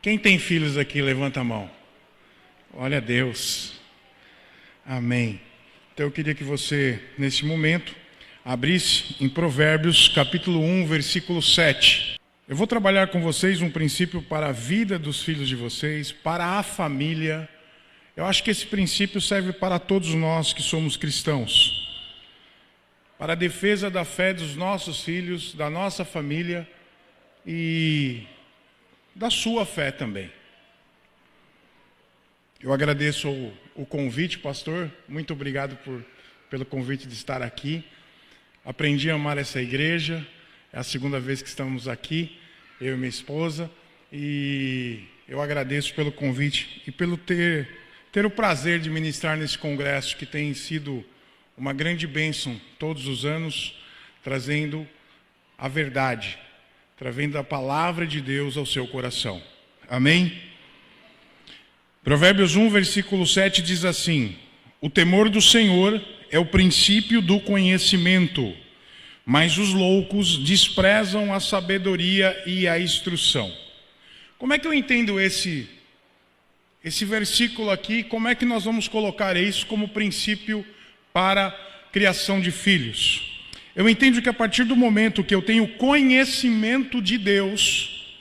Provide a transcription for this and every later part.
Quem tem filhos aqui, levanta a mão. Olha a Deus. Amém. Então eu queria que você, nesse momento, abrisse em Provérbios, capítulo 1, versículo 7. Eu vou trabalhar com vocês um princípio para a vida dos filhos de vocês, para a família. Eu acho que esse princípio serve para todos nós que somos cristãos. Para a defesa da fé dos nossos filhos, da nossa família e da sua fé também. Eu agradeço o convite, pastor. Muito obrigado pelo convite de estar aqui. Aprendi a amar essa igreja. É a segunda vez que estamos aqui, eu e minha esposa. E eu agradeço pelo convite e pelo ter o prazer de ministrar nesse congresso, que tem sido uma grande bênção todos os anos, trazendo a verdade, trazendo a palavra de Deus ao seu coração. Amém? Provérbios 1, versículo 7 diz assim: o temor do Senhor é o princípio do conhecimento, mas os loucos desprezam a sabedoria e a instrução. Como é que eu entendo esse versículo aqui? Como é que nós vamos colocar isso como princípio para a criação de filhos? Eu entendo que a partir do momento que eu tenho conhecimento de Deus,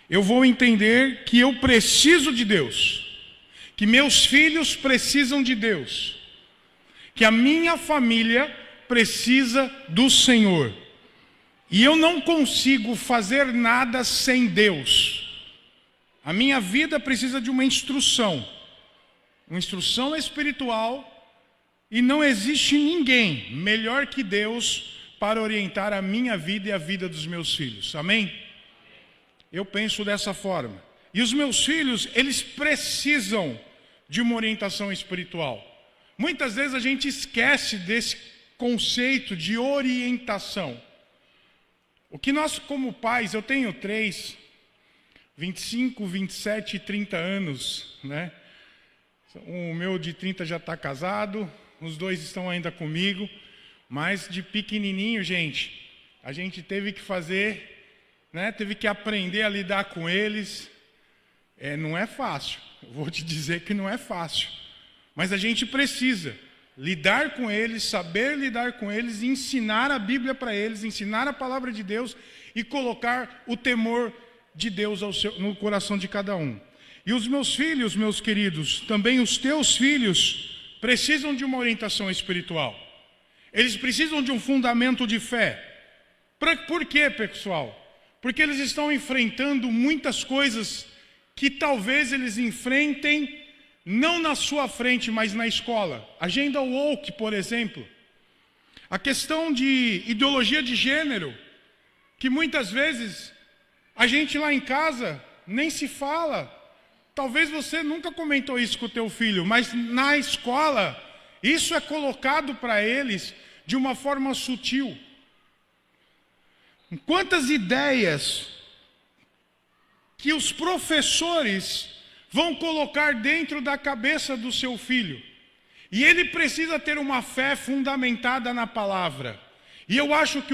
eu vou entender que eu preciso de Deus, que meus filhos precisam de Deus, que a minha família precisa do Senhor. E eu não consigo fazer nada sem Deus. A minha vida precisa de uma instrução espiritual, e não existe ninguém melhor que Deus para orientar a minha vida e a vida dos meus filhos. Amém? Eu penso dessa forma. E os meus filhos, eles precisam de uma orientação espiritual. Muitas vezes a gente esquece desse conceito de orientação. O que nós, como pais, eu tenho 3, 25, 27 e 30 anos, né? O meu de 30 já está casado, os 2 estão ainda comigo, mas de pequenininho, gente, a gente teve que fazer, né? Teve que aprender a lidar com eles. Não é fácil, eu vou te dizer que não é fácil, mas a gente precisa lidar com eles, saber lidar com eles, ensinar a Bíblia para eles, ensinar a palavra de Deus e colocar o temor de Deus no coração de cada um. E os meus filhos, meus queridos, também os teus filhos, precisam de uma orientação espiritual. Eles precisam de um fundamento de fé. Por quê, pessoal? Porque eles estão enfrentando muitas coisas que talvez eles enfrentem não na sua frente, mas na escola. Agenda woke, por exemplo. A questão de ideologia de gênero, que muitas vezes a gente lá em casa nem se fala. Talvez você nunca comentou isso com o teu filho, mas na escola isso é colocado para eles de uma forma sutil. Quantas ideias que os professores vão colocar dentro da cabeça do seu filho. E ele precisa ter uma fé fundamentada na palavra. E eu acho que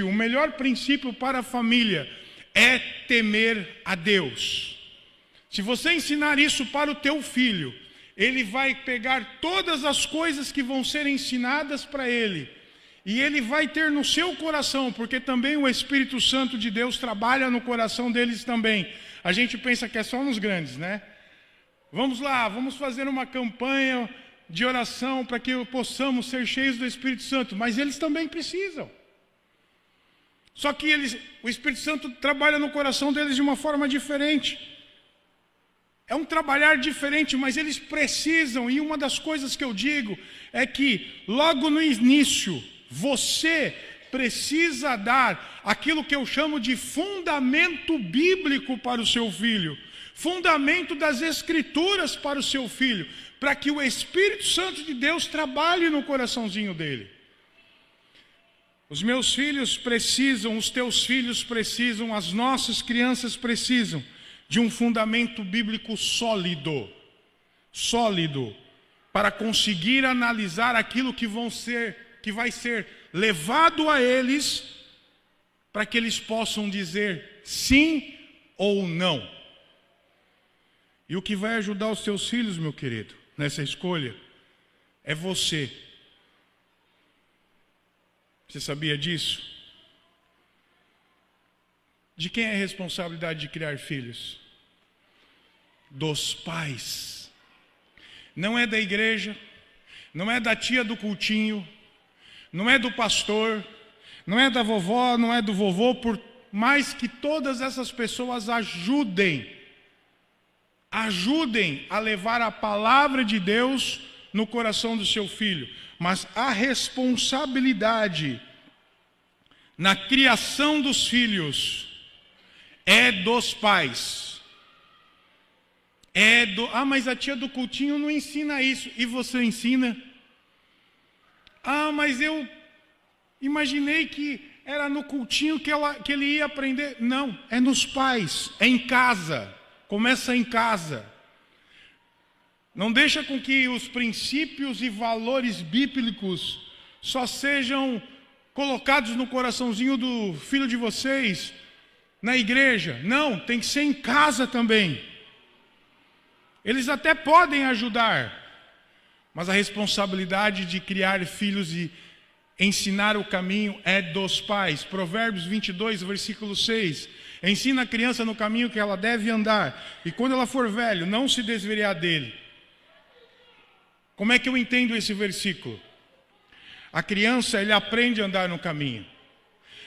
o melhor princípio para a família é temer a Deus. Se você ensinar isso para o teu filho, ele vai pegar todas as coisas que vão ser ensinadas para ele, e ele vai ter no seu coração, porque também o Espírito Santo de Deus trabalha no coração deles também. A gente pensa que é só nos grandes, né? Vamos lá, vamos fazer uma campanha de oração para que possamos ser cheios do Espírito Santo, mas eles também precisam. Só que o Espírito Santo trabalha no coração deles de uma forma diferente. É um trabalhar diferente, mas eles precisam, e uma das coisas que eu digo é que logo no início, você precisa dar aquilo que eu chamo de fundamento bíblico para o seu filho, fundamento das Escrituras para o seu filho, para que o Espírito Santo de Deus trabalhe no coraçãozinho dele. Os meus filhos precisam, os teus filhos precisam, as nossas crianças precisam de um fundamento bíblico sólido, para conseguir analisar aquilo que vai ser levado a eles, para que eles possam dizer sim ou não. E o que vai ajudar os seus filhos, meu querido, nessa escolha, é você. Você sabia disso? De quem é a responsabilidade de criar filhos? Dos pais. Não é da igreja, não é da tia do cultinho, não é do pastor, não é da vovó, não é do vovô, por mais que todas essas pessoas ajudem a levar a palavra de Deus no coração do seu filho. Mas a responsabilidade na criação dos filhos é dos pais. Mas a tia do cultinho não ensina isso. E você ensina? Mas eu imaginei que era no cultinho que ele ia aprender. Não, é nos pais, é em casa. Começa em casa. Não deixa com que os princípios e valores bíblicos só sejam colocados no coraçãozinho do filho de vocês, na igreja. Não, tem que ser em casa também. Eles até podem ajudar, mas a responsabilidade de criar filhos e ensinar o caminho é dos pais. Provérbios 22, versículo 6. Ensina a criança no caminho que ela deve andar, e quando ela for velho, não se desviar dele. Como é que eu entendo esse versículo? A criança, ele aprende a andar no caminho.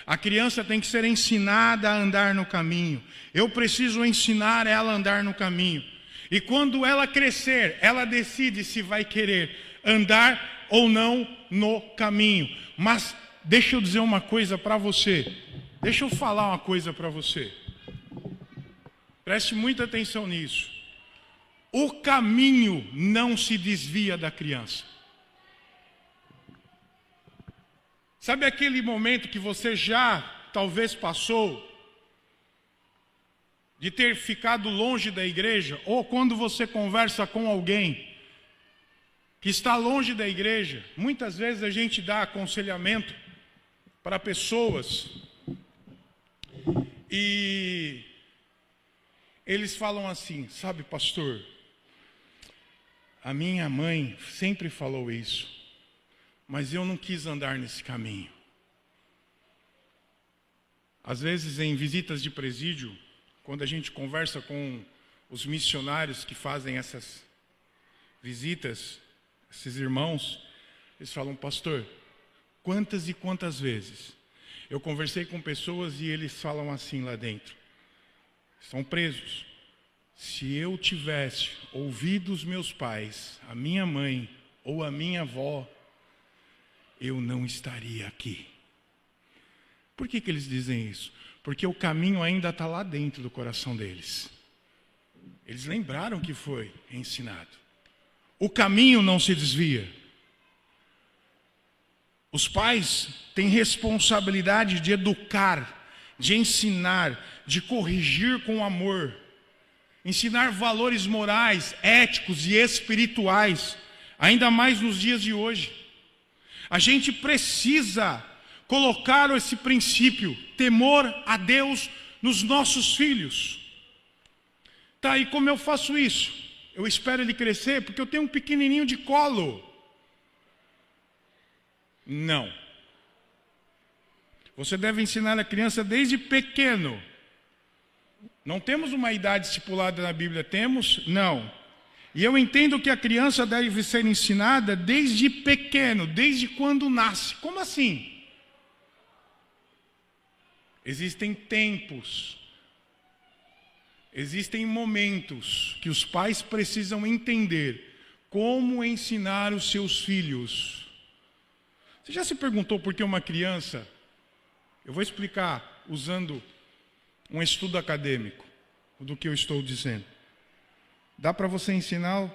A criança tem que ser ensinada a andar no caminho. Eu preciso ensinar ela a andar no caminho. E quando ela crescer, ela decide se vai querer andar ou não no caminho. Mas deixa eu dizer uma coisa para você. Deixa eu falar uma coisa para você. Preste muita atenção nisso. O caminho não se desvia da criança. Sabe aquele momento que você já talvez passou de ter ficado longe da igreja? Ou quando você conversa com alguém que está longe da igreja, muitas vezes a gente dá aconselhamento para pessoas e eles falam assim: sabe, pastor, a minha mãe sempre falou isso, mas eu não quis andar nesse caminho. Às vezes em visitas de presídio, quando a gente conversa com os missionários que fazem essas visitas, esses irmãos, eles falam: pastor, quantas e quantas vezes eu conversei com pessoas e eles falam assim lá dentro, estão presos: se eu tivesse ouvido os meus pais, a minha mãe ou a minha avó, eu não estaria aqui. Por que eles dizem isso? Porque o caminho ainda está lá dentro do coração deles. Eles lembraram que foi ensinado. O caminho não se desvia. Os pais têm responsabilidade de educar, de ensinar, de corrigir com amor, ensinar valores morais, éticos e espirituais, ainda mais nos dias de hoje. A gente precisa colocar esse princípio, temor a Deus, nos nossos filhos. Tá, e como eu faço isso? Eu espero ele crescer porque eu tenho um pequenininho de colo. Não. Você deve ensinar a criança desde pequeno. Não temos uma idade estipulada na Bíblia, temos? Não. E eu entendo que a criança deve ser ensinada desde pequeno, desde quando nasce. Como assim? Existem tempos, existem momentos que os pais precisam entender como ensinar os seus filhos. Você já se perguntou por que uma criança, eu vou explicar usando um estudo acadêmico do que eu estou dizendo. Dá para você ensinar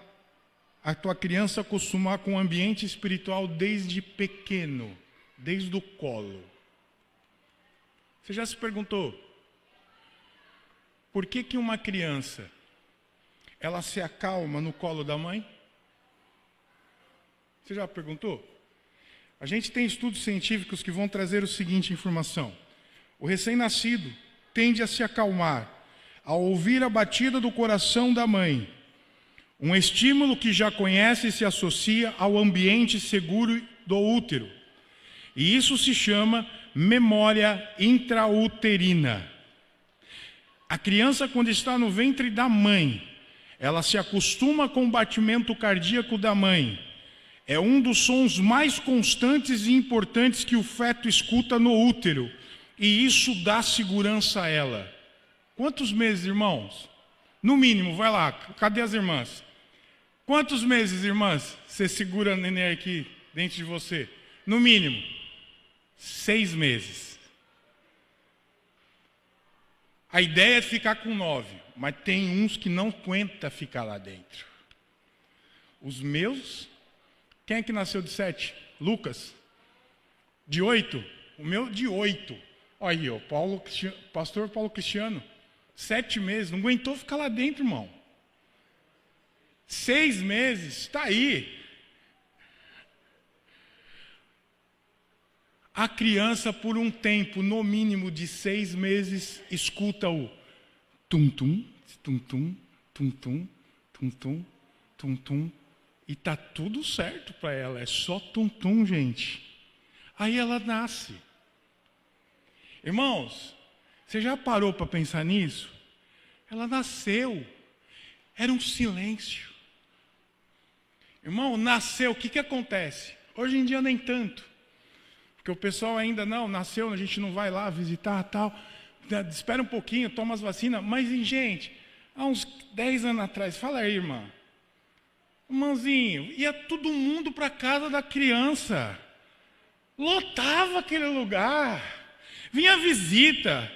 a tua criança a acostumar com o ambiente espiritual desde pequeno, desde o colo. Você já se perguntou por que uma criança ela se acalma no colo da mãe? Você já perguntou? A gente tem estudos científicos que vão trazer a seguinte informação: o recém-nascido tende a se acalmar ao ouvir a batida do coração da mãe Um estímulo que já conhece se associa ao ambiente seguro do útero. E isso se chama memória intrauterina. A criança, quando está no ventre da mãe, ela se acostuma com o batimento cardíaco da mãe. É um dos sons mais constantes e importantes que o feto escuta no útero. E isso dá segurança a ela. Quantos meses, irmãos? No mínimo, vai lá, cadê as irmãs? Quantos meses, irmãs, você segura a neném aqui dentro de você? No mínimo, 6 meses. A ideia é ficar com 9, mas tem uns que não aguenta ficar lá dentro. Os meus, quem é que nasceu de 7? Lucas. De 8? O meu de 8. Olha aí, ó, pastor Paulo Cristiano, 7 meses, não aguentou ficar lá dentro, irmão. 6 meses, está aí. A criança, por um tempo, no mínimo de 6 meses, escuta o tum-tum, tum-tum, tum-tum, tum-tum, tum-tum, e está tudo certo para ela, é só tum-tum, gente. Aí ela nasce. Irmãos, você já parou para pensar nisso? Ela nasceu, era um silêncio. Irmão, nasceu, o que acontece? Hoje em dia nem tanto. Porque o pessoal ainda não, nasceu, a gente não vai lá visitar tal. Espera um pouquinho, toma as vacinas. Mas, gente, há uns 10 anos atrás, fala aí, irmã. Irmãozinho, ia todo mundo para a casa da criança. Lotava aquele lugar. Vinha visita.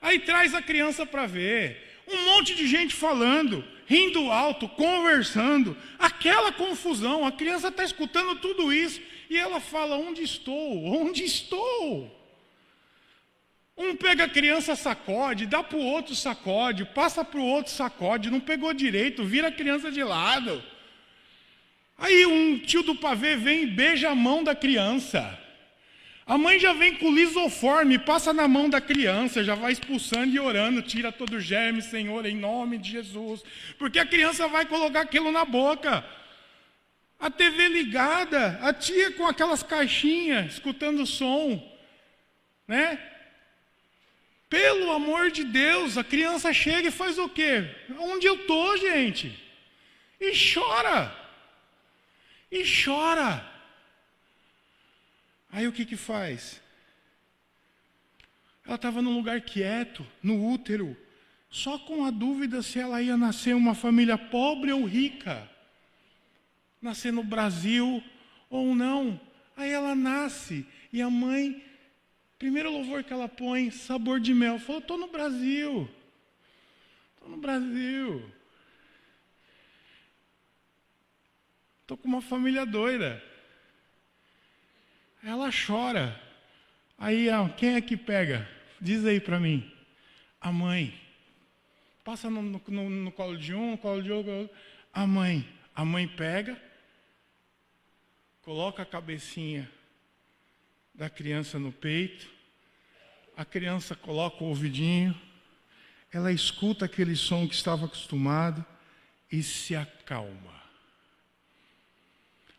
Aí traz a criança para ver. Um monte de gente falando, rindo alto, conversando. Aquela confusão, a criança está escutando tudo isso. E ela fala, onde estou? Onde estou? Um pega a criança, sacode, dá para o outro, sacode, passa para o outro, sacode, não pegou direito, vira a criança de lado. Aí um tio do pavê vem e beija a mão da criança. A mãe já vem com lisoforme, passa na mão da criança, já vai expulsando e orando, tira todo o germe, Senhor, em nome de Jesus. Porque a criança vai colocar aquilo na boca. A TV ligada, a tia com aquelas caixinhas, escutando o som, né? Pelo amor de Deus, a criança chega e faz o quê? Onde eu estou, gente? E chora. E chora. Aí o que faz? Ela estava num lugar quieto, no útero, só com a dúvida se ela ia nascer em uma família pobre ou rica. Nascer no Brasil ou não. Aí ela nasce e a mãe, primeiro louvor que ela põe, sabor de mel. Falou, estou no Brasil. Estou no Brasil. Estou com uma família doida. Ela chora. Aí, quem é que pega? Diz aí para mim. A mãe. Passa no colo de um, no colo de outro. A mãe. A mãe pega, coloca a cabecinha da criança no peito. A criança coloca o ouvidinho. Ela escuta aquele som que estava acostumado e se acalma.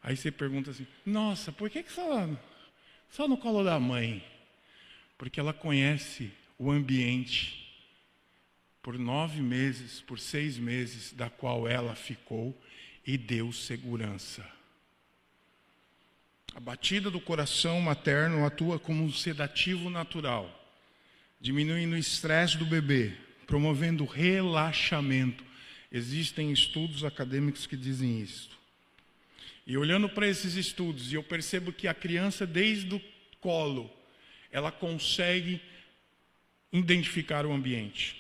Aí você pergunta assim, nossa, por que só no colo da mãe? Porque ela conhece o ambiente por 9 meses, por 6 meses, da qual ela ficou e deu segurança. A batida do coração materno atua como um sedativo natural, diminuindo o estresse do bebê, promovendo relaxamento. Existem estudos acadêmicos que dizem isso. E olhando para esses estudos, eu percebo que a criança, desde o colo, ela consegue identificar o ambiente.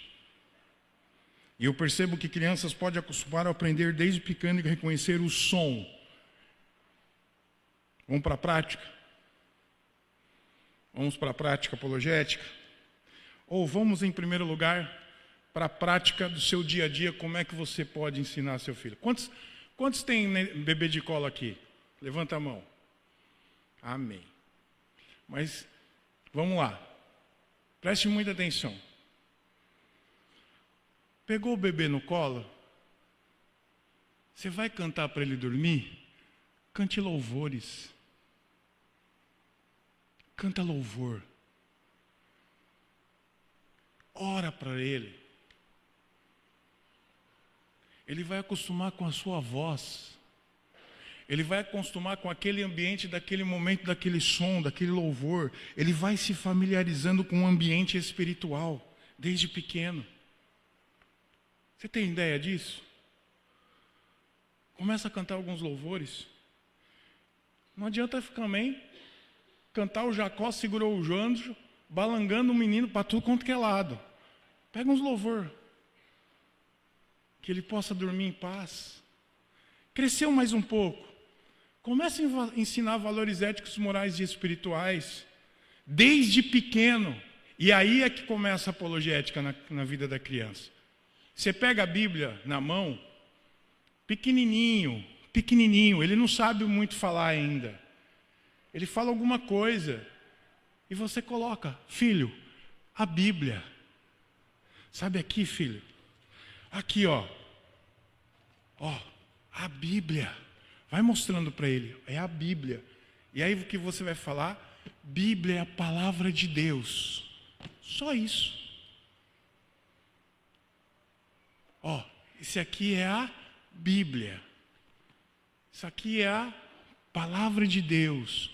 E eu percebo que crianças podem acostumar a aprender desde pequeno e reconhecer o som. Vamos para a prática? Vamos para a prática apologética? Ou vamos, em primeiro lugar, para a prática do seu dia a dia, como é que você pode ensinar seu filho? Quantos tem bebê de colo aqui? Levanta a mão. Amém. Mas, vamos lá. Preste muita atenção. Pegou o bebê no colo? Você vai cantar para ele dormir? Cante louvores. Canta louvor. Ora para ele. Ele vai acostumar com a sua voz. Ele vai acostumar com aquele ambiente, daquele momento, daquele som, daquele louvor. Ele vai se familiarizando com o ambiente espiritual, desde pequeno. Você tem ideia disso? Começa a cantar alguns louvores. Não adianta ficar também cantar o Jacó segurou o anjo, balangando o menino para tudo quanto que é lado. Pega uns louvor. Que ele possa dormir em paz. Cresceu mais um pouco. Comece a ensinar valores éticos, morais e espirituais. Desde pequeno. E aí é que começa a apologética na vida da criança. Você pega a Bíblia na mão, pequenininho, ele não sabe muito falar ainda. Ele fala alguma coisa e você coloca, filho, a Bíblia. Sabe aqui, filho? Aqui, ó, a Bíblia. Vai mostrando para ele, é a Bíblia. E aí o que você vai falar? Bíblia é a palavra de Deus. Só isso. Esse aqui é a Bíblia. Isso aqui é a palavra de Deus.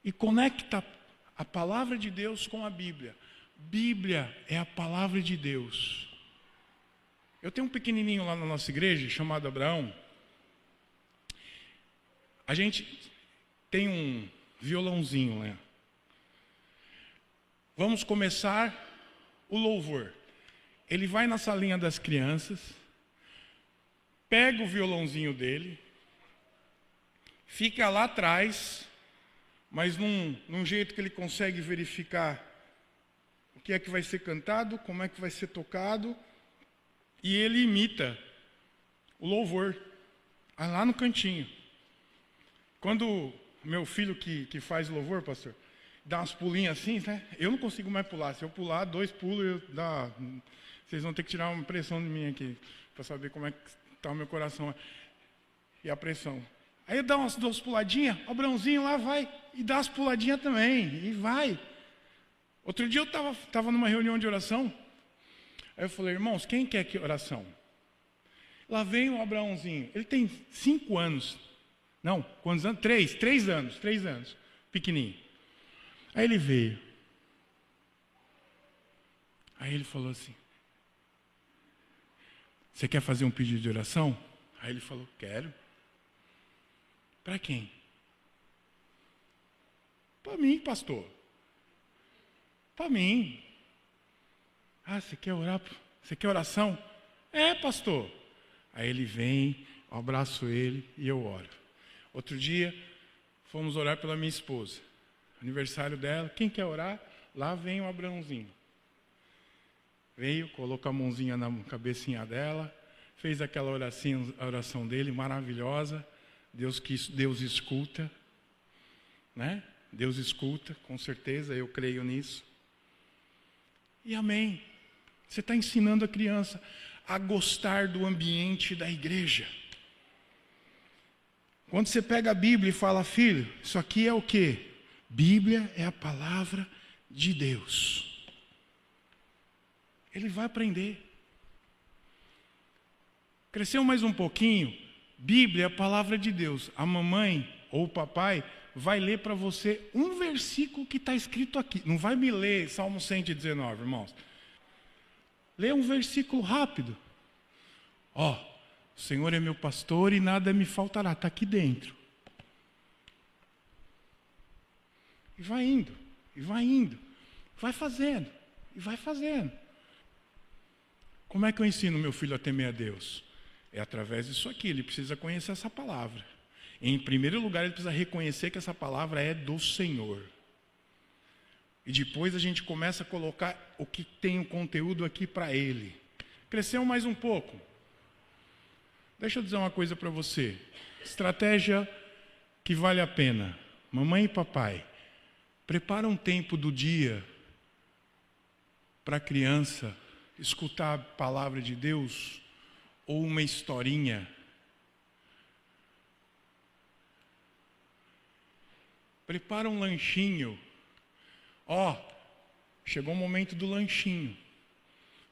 E conecta a palavra de Deus com a Bíblia. Bíblia é a palavra de Deus. Eu tenho um pequenininho lá na nossa igreja, chamado Abraão. A gente tem um violãozinho, né? Vamos começar o louvor. Ele vai na salinha das crianças, pega o violãozinho dele, fica lá atrás, mas num jeito que ele consegue verificar o que é que vai ser cantado, como é que vai ser tocado, e ele imita o louvor, lá no cantinho. Quando meu filho que faz louvor, pastor, dá umas pulinhas assim, né? Eu não consigo mais pular. Se eu pular, 2 pulos, vocês vão ter que tirar uma pressão de mim aqui, para saber como é que está o meu coração e a pressão. Aí eu dou umas 2 puladinhas, o Abraãozinho lá vai e dá as puladinhas também, e vai. Outro dia eu estava numa reunião de oração, aí eu falei, irmãos, quem quer que oração? Lá vem o Abraãozinho, ele tem 5 anos. Não, quantos anos? 3 anos, pequenininho. Aí ele veio. Aí ele falou assim, você quer fazer um pedido de oração? Aí ele falou, quero. Para quem? Para mim, pastor. Para mim. Ah, você quer orar? Você quer oração? É, pastor. Aí ele vem, eu abraço ele e eu oro. Outro dia, fomos orar pela minha esposa. Aniversário dela. Quem quer orar? Lá vem o Abraãozinho. Veio, colocou a mãozinha na cabecinha dela, fez aquela oração dele, maravilhosa. Deus escuta, né? Deus escuta, com certeza, eu creio nisso. E amém. Você está ensinando a criança a gostar do ambiente da igreja. Quando você pega a Bíblia e fala, filho, isso aqui é o quê? Bíblia é a palavra de Deus. Ele vai aprender. Cresceu mais um pouquinho, Bíblia é a palavra de Deus. A mamãe ou o papai vai ler para você um versículo que está escrito aqui. Não vai me ler Salmo 119, irmãos. Lê um versículo rápido. O Senhor é meu pastor e nada me faltará. Está aqui dentro. E vai indo, e vai indo. Vai fazendo, e vai fazendo. Como é que eu ensino meu filho a temer a Deus? É através disso aqui, ele precisa conhecer essa palavra. Em primeiro lugar, ele precisa reconhecer que essa palavra é do Senhor. E depois a gente começa a colocar o que tem o conteúdo aqui para ele. Cresceu mais um pouco. Deixa eu dizer uma coisa para você. Estratégia que vale a pena. Mamãe e papai, prepara um tempo do dia para a criança escutar a palavra de Deus ou uma historinha Prepara um lanchinho. Chegou o momento do lanchinho.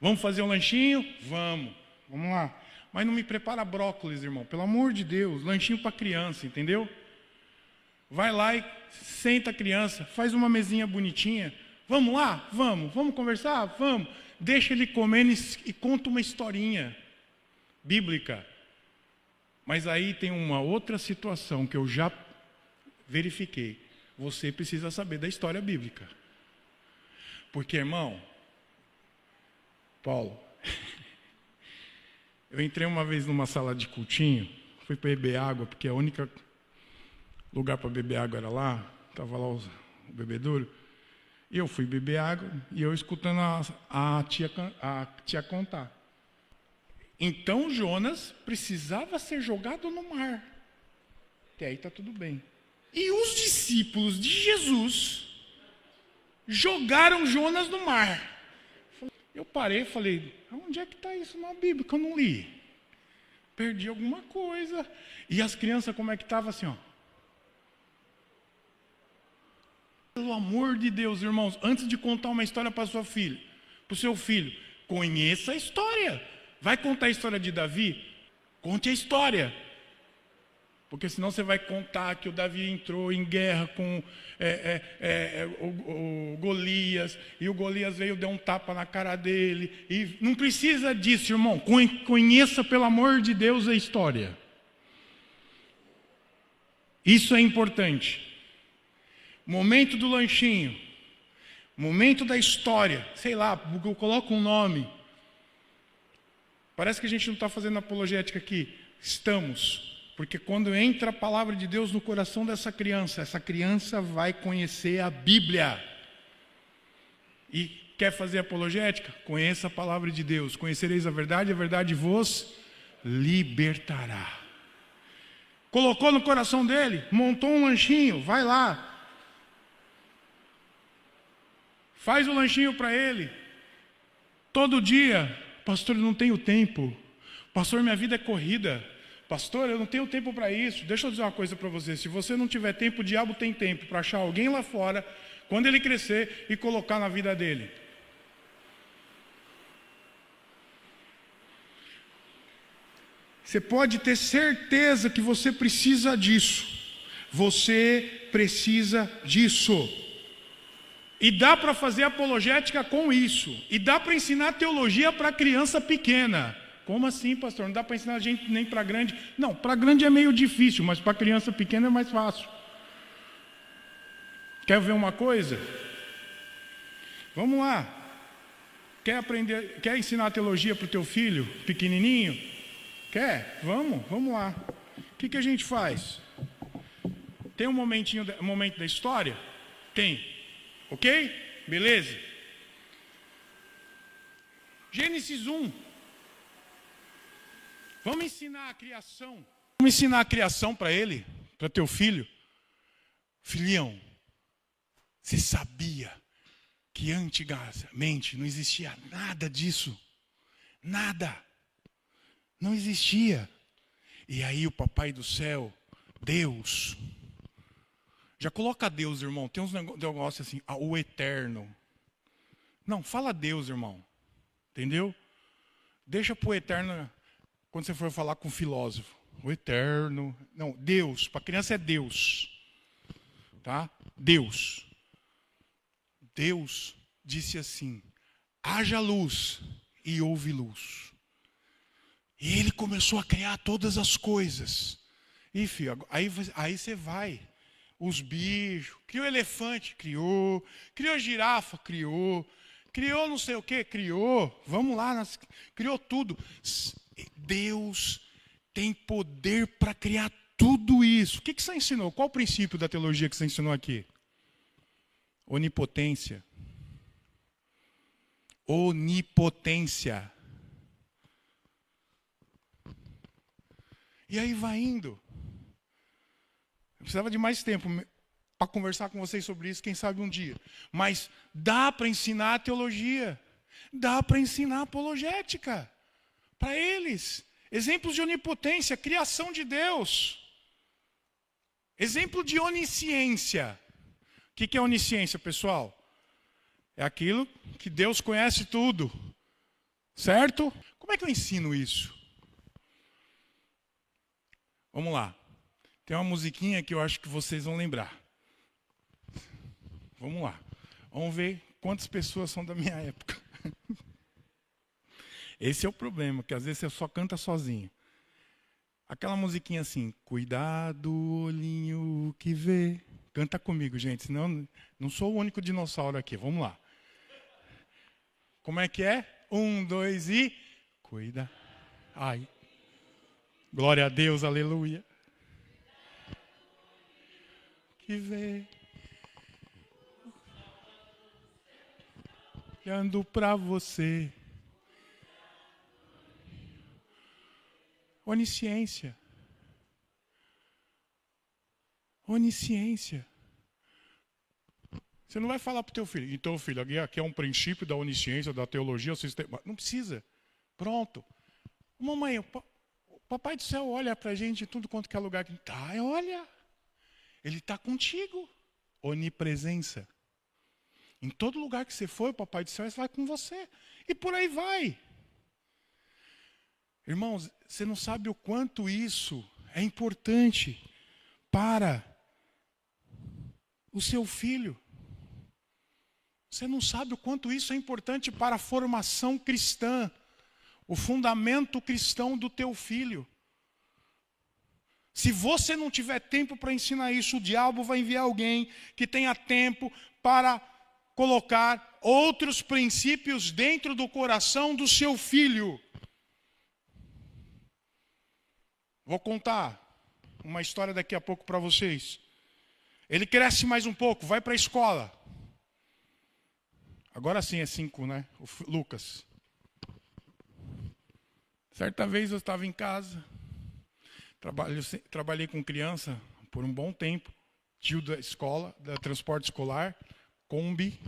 Vamos fazer um lanchinho? Vamos lá. Mas não me prepara brócolis, irmão, pelo amor de Deus. Lanchinho para criança, entendeu? Vai lá e senta a criança, faz uma mesinha bonitinha. Vamos lá? Vamos conversar? Vamos. Deixa ele comendo e conta uma historinha bíblica. Mas aí tem uma outra situação que eu já verifiquei. Você precisa saber da história bíblica. Porque, irmão, Paulo, eu entrei uma vez numa sala de cultinho, fui para beber água, porque a única lugar para beber água era lá, estava lá o bebedouro. E eu fui beber água e eu escutando a tia contar. Então Jonas precisava ser jogado no mar. Até aí está tudo bem. E os discípulos de Jesus jogaram Jonas no mar. Eu parei e falei, onde é que está isso na Bíblia que eu não li? Perdi alguma coisa. E as crianças como é que estavam assim, Pelo amor de Deus, irmãos, antes de contar uma história para sua filha, para o seu filho, conheça a história. Vai contar a história de Davi? Conte a história. Porque senão você vai contar que o Davi entrou em guerra com o Golias, e o Golias veio, deu um tapa na cara dele. E não precisa disso, irmão. Conheça, pelo amor de Deus, a história. Isso é importante. Momento do lanchinho. Momento da história. Sei lá, eu coloco um nome. Parece que a gente não está fazendo apologética aqui. Estamos. Porque quando entra a palavra de Deus no coração dessa criança, essa criança vai conhecer a Bíblia. E quer fazer apologética? Conheça a palavra de Deus. Conhecereis a verdade vos libertará. Colocou no coração dele, montou um lanchinho, vai lá. Faz o lanchinho para ele. Todo dia, pastor, eu não tenho tempo. Pastor, minha vida é corrida. Pastor, eu não tenho tempo para isso. Deixa eu dizer uma coisa para você. Se você não tiver tempo, o diabo tem tempo para achar alguém lá fora, quando ele crescer, e colocar na vida dele. Você pode ter certeza que você precisa disso. Você precisa disso. E dá para fazer apologética com isso. E dá para ensinar teologia para criança pequena. Como assim, pastor? Não dá para ensinar a gente nem para grande? Não, para grande é meio difícil, mas para criança pequena é mais fácil. Quer ver uma coisa? Vamos lá. Quer aprender? Quer ensinar teologia para o teu filho pequenininho? Quer? Vamos lá. O que a gente faz? Tem um momento da história? Tem. Ok? Beleza? Gênesis 1. Vamos ensinar a criação. Vamos ensinar a criação para ele, para teu filho. Filhão, você sabia que antigamente não existia nada disso? Nada. Não existia. E aí o papai do céu, Deus... Já coloca Deus, irmão. Tem uns negócios assim, o eterno. Não, fala Deus, irmão. Entendeu? Deixa para o eterno, quando você for falar com um filósofo. O eterno. Não, Deus. Para criança é Deus. Tá? Deus. Deus disse assim, haja luz e houve luz. E ele começou a criar todas as coisas. E filho, aí você vai... Os bichos, criou elefante, criou girafa, criou não sei o que, criou, vamos lá, criou tudo. Deus tem poder para criar tudo isso. O que você ensinou? Qual o princípio da teologia que você ensinou aqui? Onipotência. Onipotência. E aí vai indo. Eu precisava de mais tempo para conversar com vocês sobre isso, quem sabe um dia. Mas dá para ensinar a teologia. Dá para ensinar a apologética. Para eles. Exemplos de onipotência, criação de Deus. Exemplo de onisciência. O que é onisciência, pessoal? É aquilo que Deus conhece tudo. Certo? Como é que eu ensino isso? Vamos lá. Tem uma musiquinha que eu acho que vocês vão lembrar. Vamos lá. Vamos ver quantas pessoas são da minha época. Esse é o problema, que às vezes você só canta sozinho. Aquela musiquinha assim, cuidado, olhinho que vê. Canta comigo, gente, senão não sou o único dinossauro aqui. Vamos lá. Como é que é? 1, 2 e... Cuida. Ai. Glória a Deus, aleluia. Que vê. Olhando para você. Onisciência. Onisciência. Você não vai falar para o teu filho, então, filho, aqui é um princípio da onisciência, da teologia, o sistema. Não precisa. Pronto. Mamãe, o Papai do Céu olha para a gente em tudo quanto que é lugar que está. Olha. Ele está contigo. Onipresença. Em todo lugar que você for, o Papai do Céu vai com você. E por aí vai. Irmãos, você não sabe o quanto isso é importante para o seu filho. Você não sabe o quanto isso é importante para a formação cristã, o fundamento cristão do teu filho. Se você não tiver tempo para ensinar isso, o diabo vai enviar alguém que tenha tempo para colocar outros princípios dentro do coração do seu filho. Vou contar uma história daqui a pouco para vocês. Ele cresce mais um pouco, vai para a escola. Agora sim é 5, né? O Lucas. Certa vez eu estava em casa. Trabalhei com criança por um bom tempo. Tio da escola, da transporte escolar, Kombi.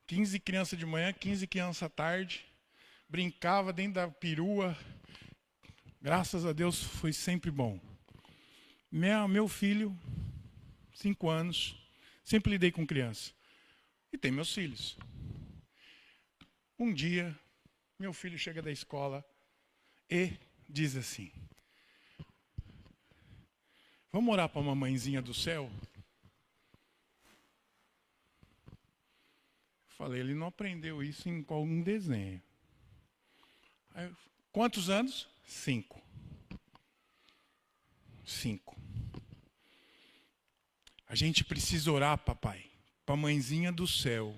15 crianças de manhã, 15 crianças à tarde. Brincava dentro da perua. Graças a Deus foi sempre bom. Meu filho, 5 anos, sempre lidei com criança. E tem meus filhos. Um dia, meu filho chega da escola e diz assim: vamos orar para a mamãezinha do céu? Falei, ele não aprendeu isso em algum desenho. Aí, quantos anos? 5. 5. A gente precisa orar, papai, para a mãezinha do céu.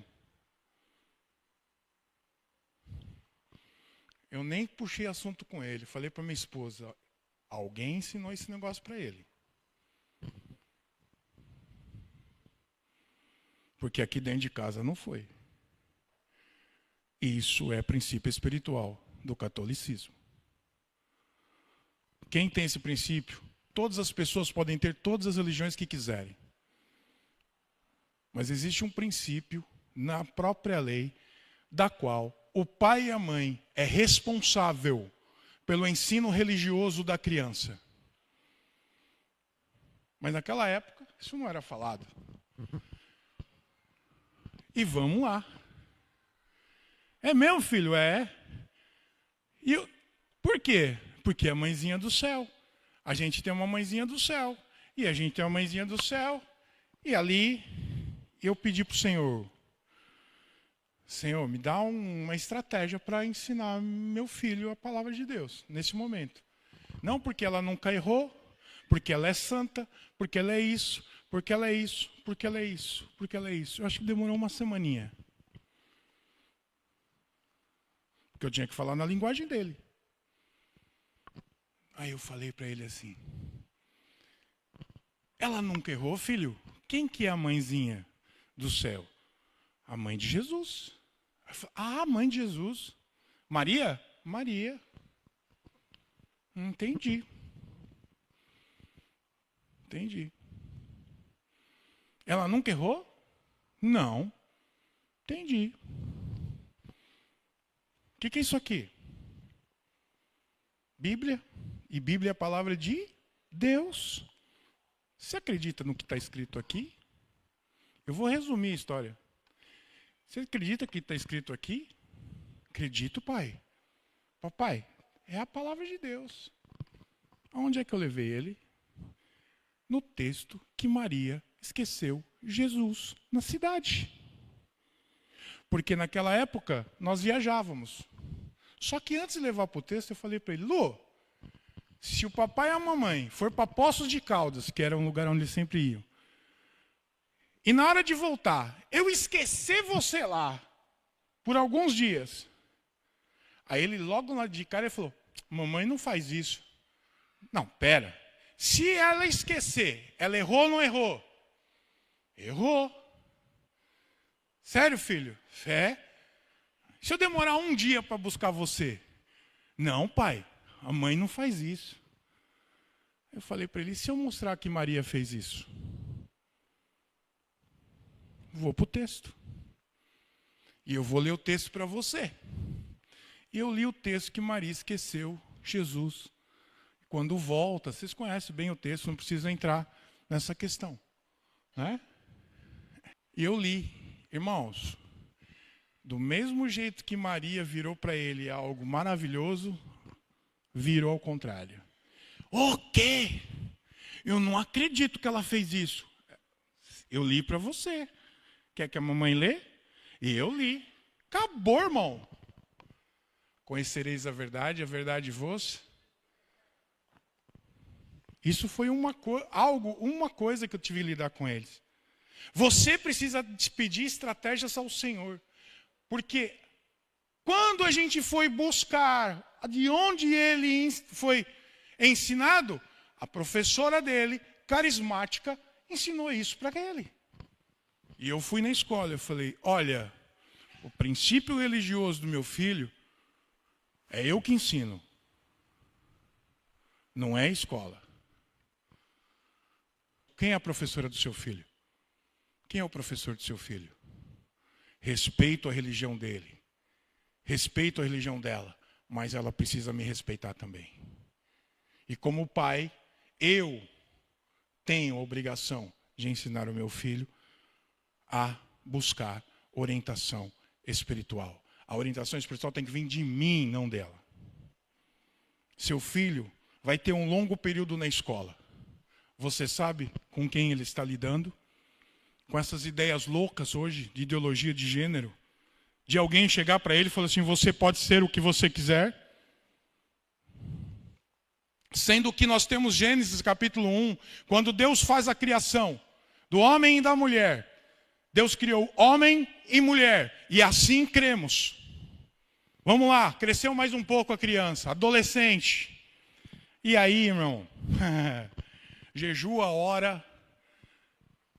Eu nem puxei assunto com ele. Falei para minha esposa, alguém ensinou esse negócio para ele. Porque aqui dentro de casa não foi. Isso é princípio espiritual do catolicismo. Quem tem esse princípio, todas as pessoas podem ter todas as religiões que quiserem. Mas existe um princípio na própria lei, da qual o pai e a mãe é responsável pelo ensino religioso da criança. Mas naquela época, isso não era falado. E vamos lá. É mesmo, filho? É. Por quê? Porque é a mãezinha do céu. A gente tem uma mãezinha do céu. E a gente tem uma mãezinha do céu. E ali eu pedi para o Senhor: Senhor, me dá uma estratégia para ensinar meu filho a palavra de Deus, nesse momento. Não porque ela nunca errou, porque ela é santa, porque ela é isso, porque ela é isso, porque ela é isso, porque ela é isso. Eu acho que demorou uma semaninha. Porque eu tinha que falar na linguagem dele. Aí eu falei para ele assim: ela nunca errou, filho? Quem que é a mãezinha do céu? A mãe de Jesus. Ah, mãe de Jesus. Maria? Maria. Entendi. Entendi. Ela nunca errou? Não. Entendi. O que é isso aqui? Bíblia. E Bíblia é a palavra de Deus. Você acredita no que está escrito aqui? Eu vou resumir a história. Você acredita que está escrito aqui? Acredito, pai. Papai, é a palavra de Deus. Aonde é que eu levei ele? No texto que Maria esqueceu Jesus na cidade. Porque naquela época nós viajávamos. Só que antes de levar para o texto, eu falei para ele, Lu, se o papai e a mamãe for para Poços de Caldas, que era um lugar onde eles sempre iam, e na hora de voltar, eu esquecer você lá por alguns dias. Aí ele logo lá de cara ele falou, mamãe não faz isso. Não, pera. Se ela esquecer, ela errou ou não errou? Errou. Sério, filho? Fé. Se eu demorar um dia para buscar você? Não, pai. A mãe não faz isso. Eu falei para ele, e se eu mostrar que Maria fez isso? Vou para o texto. E eu vou ler o texto para você. E eu li o texto que Maria esqueceu Jesus. Quando volta, vocês conhecem bem o texto, não precisa entrar nessa questão. Né? E eu li, irmãos, do mesmo jeito que Maria virou para ele algo maravilhoso, virou ao contrário. O quê? Eu não acredito que ela fez isso. Eu li para você. Quer que a mamãe lê? E eu li. Acabou, irmão. Conhecereis a verdade vos. Isso foi uma coisa que eu tive que lidar com eles. Você precisa pedir estratégias ao Senhor. Porque quando a gente foi buscar de onde ele foi ensinado, a professora dele, carismática, ensinou isso para ele. E eu fui na escola, eu falei, olha, o princípio religioso do meu filho é eu que ensino. Não é a escola. Quem é a professora do seu filho? Quem é o professor do seu filho? Respeito a religião dele. Respeito a religião dela. Mas ela precisa me respeitar também. E como pai, eu tenho a obrigação de ensinar o meu filho a buscar orientação espiritual. A orientação espiritual tem que vir de mim, não dela. Seu filho vai ter um longo período na escola. Você sabe com quem ele está lidando? Com essas ideias loucas hoje, de ideologia de gênero, de alguém chegar para ele e falar assim, você pode ser o que você quiser. Sendo que nós temos Gênesis capítulo 1, quando Deus faz a criação do homem e da mulher. Deus criou homem e mulher, e assim cremos. Vamos lá, cresceu mais um pouco a criança, adolescente. E aí, irmão, jejua, ora,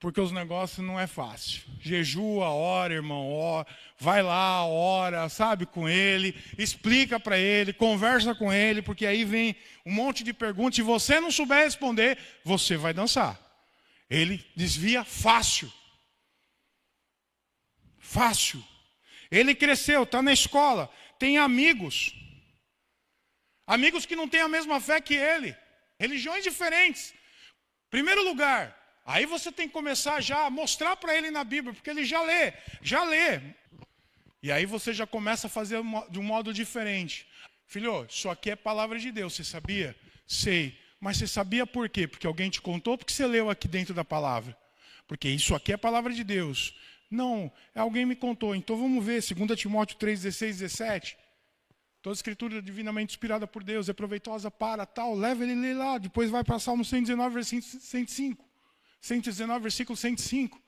porque os negócios não é fácil. Jejua, ora, irmão, ora, vai lá, ora, sabe, com ele, explica para ele, conversa com ele, porque aí vem um monte de perguntas, se você não souber responder, você vai dançar. Ele desvia fácil. Fácil. Ele cresceu, está na escola, tem amigos. Amigos que não têm a mesma fé que ele. Religiões diferentes. Primeiro lugar, aí você tem que começar já a mostrar para ele na Bíblia, porque ele já lê. E aí você já começa a fazer de um modo diferente. Filho, isso aqui é palavra de Deus, você sabia? Sei. Mas você sabia por quê? Porque alguém te contou ou porque você leu aqui dentro da palavra? Porque isso aqui é palavra de Deus. Não, alguém me contou. Então vamos ver, 2 Timóteo 3, 16, 17. Toda escritura divinamente inspirada por Deus, é proveitosa para tal. Leva ele e lê lá. Depois vai para Salmo 119, versículo 105. 119, versículo 105.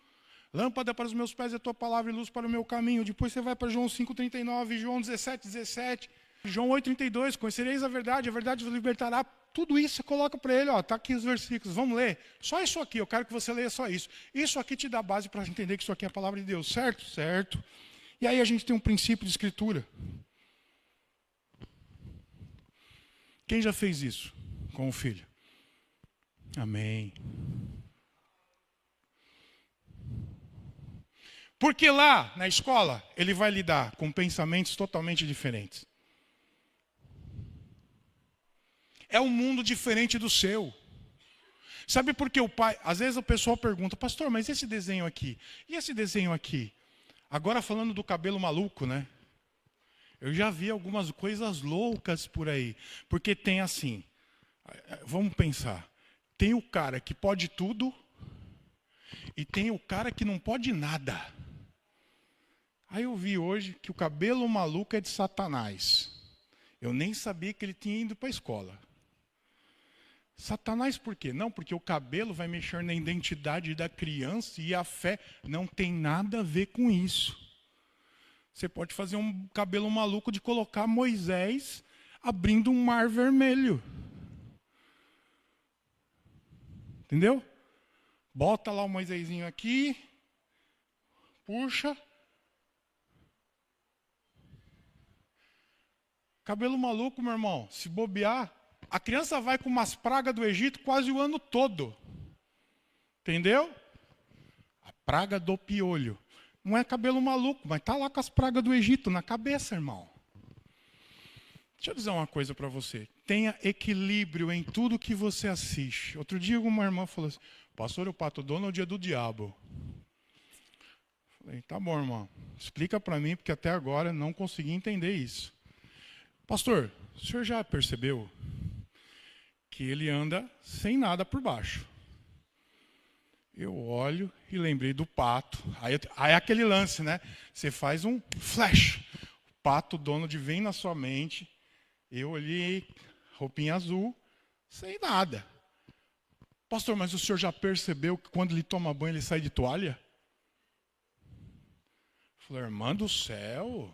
Lâmpada para os meus pés é a tua palavra e luz para o meu caminho. Depois você vai para João 5,39, João 17, 17. João 8,32. Conhecereis a verdade vos libertará. Tudo isso você coloca para ele, está aqui os versículos, vamos ler. Só isso aqui, eu quero que você leia só isso. Isso aqui te dá base para entender que isso aqui é a palavra de Deus, certo? Certo. E aí a gente tem um princípio de escritura. Quem já fez isso com o filho? Amém. Porque lá na escola ele vai lidar com pensamentos totalmente diferentes. É um mundo diferente do seu. Sabe por que o pai... Às vezes o pessoal pergunta, pastor, mas esse desenho aqui? E esse desenho aqui? Agora falando do cabelo maluco, né? Eu já vi algumas coisas loucas por aí. Porque tem assim, vamos pensar, tem o cara que pode tudo e tem o cara que não pode nada. Aí eu vi hoje que o cabelo maluco é de Satanás. Eu nem sabia que ele tinha ido para a escola. Satanás por quê? Não, porque o cabelo vai mexer na identidade da criança e a fé não tem nada a ver com isso. Você pode fazer um cabelo maluco de colocar Moisés abrindo um mar vermelho. Entendeu? Bota lá o Moisésinho aqui, puxa. Cabelo maluco, meu irmão, se bobear, a criança vai com umas pragas do Egito quase o ano todo. Entendeu? A praga do piolho. Não é cabelo maluco, mas está lá com as pragas do Egito na cabeça, irmão. Deixa eu dizer uma coisa para você. Tenha equilíbrio em tudo que você assiste. Outro dia uma irmã falou assim, pastor, o Pato Donald é o dia do diabo. Falei, tá bom, irmão. Explica para mim, porque até agora não consegui entender isso. Pastor, o senhor já percebeu que ele anda sem nada por baixo? Eu olho e lembrei do pato. Aí é aquele lance, né? Você faz um flash. O Pato Donald vem na sua mente. Eu olhei, roupinha azul, sem nada. Pastor, mas o senhor já percebeu que quando ele toma banho ele sai de toalha? Eu falei, irmã do céu...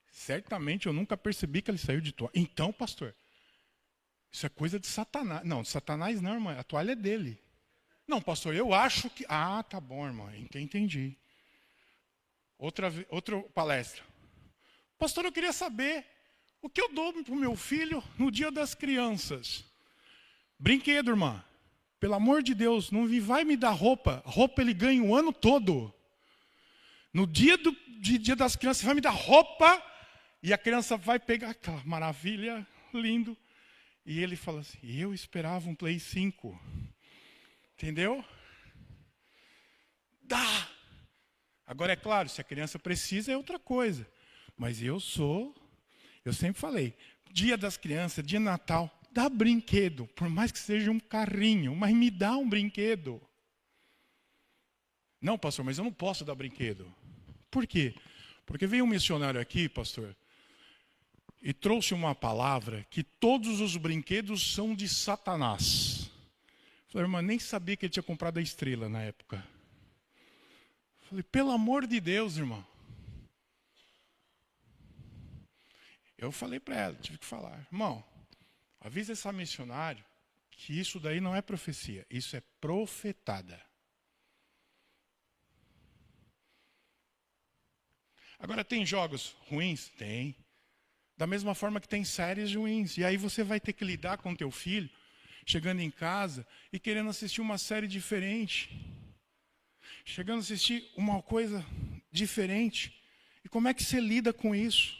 Certamente eu nunca percebi que ele saiu de toalha. Então, pastor, isso é coisa de Satanás. Não, de Satanás não, irmão. A toalha é dele. Não, pastor, eu acho que... Ah, tá bom, irmão. Entendi. Outra palestra. Pastor, eu queria saber o que eu dou para o meu filho no dia das crianças. Brinquedo, irmã. Pelo amor de Deus, não vai me dar roupa. Roupa ele ganha o ano todo. No dia das crianças, vai me dar roupa... E a criança vai pegar aquela maravilha, lindo. E ele fala assim, eu esperava um Play 5. Entendeu? Dá! Agora é claro, se a criança precisa é outra coisa. Mas eu sempre falei, dia das crianças, dia de Natal, dá brinquedo. Por mais que seja um carrinho, mas me dá um brinquedo. Não, pastor, mas eu não posso dar brinquedo. Por quê? Porque veio um missionário aqui, pastor, e trouxe uma palavra que todos os brinquedos são de Satanás. Falei, irmã, nem sabia que ele tinha comprado a Estrela na época. Falei, pelo amor de Deus, irmão. Eu falei para ela, tive que falar, irmão, avisa essa missionária que isso daí não é profecia, isso é profetada. Agora, tem jogos ruins? Tem. Da mesma forma que tem séries ruins. E aí você vai ter que lidar com o teu filho, chegando em casa e querendo assistir uma série diferente. Chegando a assistir uma coisa diferente. E como é que você lida com isso?